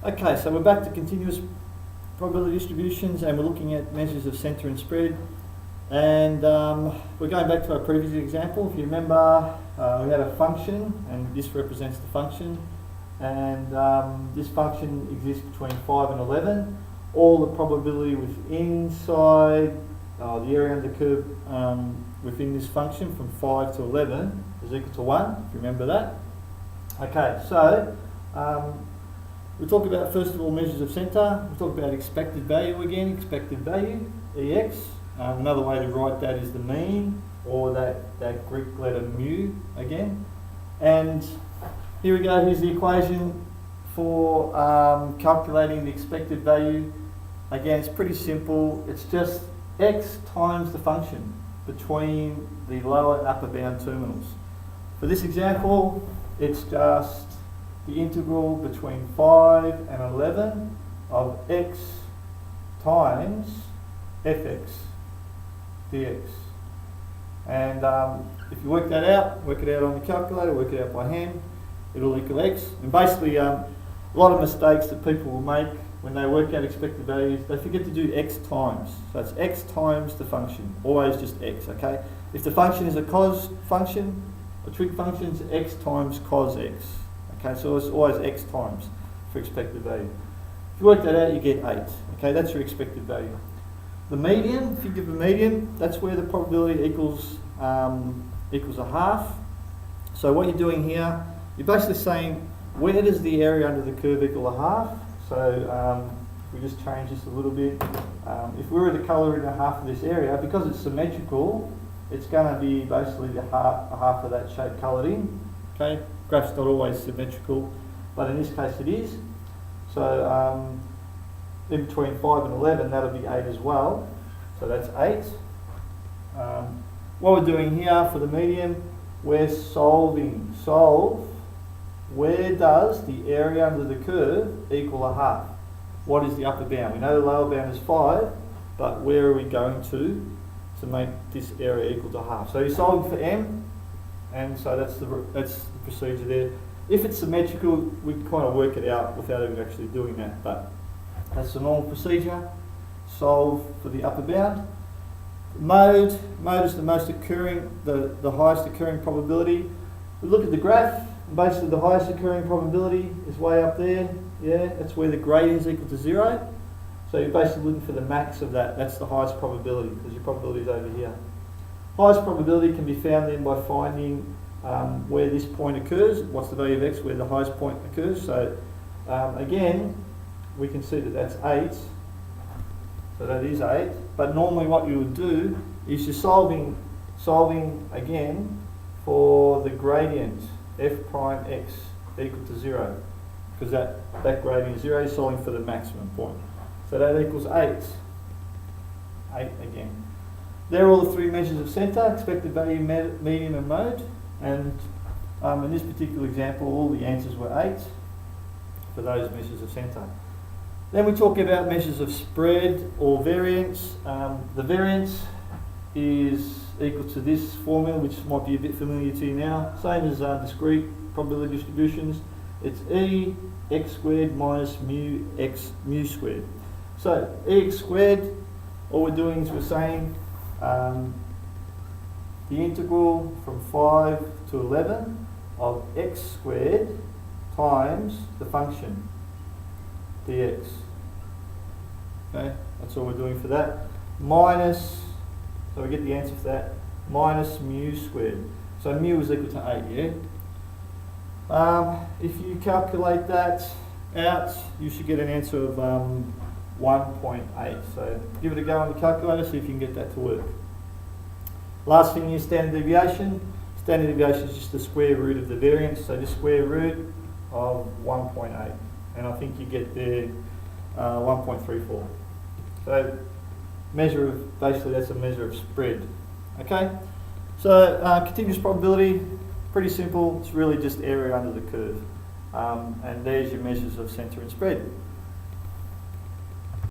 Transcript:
Okay, so we're back to continuous probability distributions and we're looking at measures of centre and spread. And we're going back to our previous example. If you remember, we had a function and this represents the function. And this function exists between 5 and 11. All the probability within inside the area under the curve within this function from 5 to 11 is equal to 1, if you remember that. Okay, so we talk about, first of all, measures of centre. We talk about expected value again, expected value, EX. Another way to write that is the mean, or that Greek letter mu again. And here we go, here's the equation for calculating the expected value. Again, it's pretty simple. It's just x times the function between the lower and upper bound terminals. For this example, it's just the integral between 5 and 11 of x times fx dx. And if you work that out, work it out on the calculator, work it out by hand, it'll equal x. And basically, a lot of mistakes that people will make when they work out expected values, they forget to do x times. So it's x times the function, always just x, okay? If the function is a cos function, a trig function is x times cos x. Okay, so it's always x times for expected value. If you work that out, you get 8. Okay, that's your expected value. The median, if you give a median, that's where the probability equals a half. So what you're doing here, you're basically saying, where does the area under the curve equal a half? So if we just change this a little bit, if we were to colour in a half of this area, because it's symmetrical, it's going to be basically a half of that shape coloured in. Okay, graph's not always symmetrical, but in this case it is. So in between 5 and 11, that'll be 8 as well. So that's 8. What we're doing here for the median, we're solving. Solve, where does the area under the curve equal a half? What is the upper bound? We know the lower bound is 5, but where are we going to make this area equal to half? So you're solving for m, and so that's the procedure there. If it's symmetrical, we can kind of work it out without even actually doing that, but that's the normal procedure. Solve for the upper bound. Mode is the most occurring, the highest occurring probability. We look at the graph, and basically the highest occurring probability is way up there. Yeah, that's where the gradient is equal to 0. So you're basically looking for the max of that. That's the highest probability, because your probability is over here. Highest probability can be found then by finding where this point occurs. What's the value of x where the highest point occurs? So again, we can see that that's 8. So that is 8. But normally what you would do is you're solving again for the gradient f prime x equal to 0. Because that gradient is 0, is solving for the maximum point. So that equals 8. 8 again. They're all the three measures of centre, expected value, median and mode. And in this particular example, all the answers were 8 for those measures of centre. Then we talk about measures of spread or variance. The variance is equal to this formula, which might be a bit familiar to you now. Same as discrete probability distributions. It's E x squared minus mu x mu squared. So Ex squared, all we're doing is we're saying the integral from 5 to 11 of x squared times the function dx. Okay, that's all we're doing for that. Minus, so we get the answer for that, minus mu squared. So mu is equal to 8, yeah? If you calculate that out, you should get an answer of 1.8. So give it a go on the calculator, see if you can get that to work. Last thing is standard deviation. Standard deviation is just the square root of the variance, so the square root of 1.8. And I think you get there 1.34. So measure of, basically that's a measure of spread. Okay, so continuous probability, pretty simple. It's really just area under the curve. And there's your measures of centre and spread.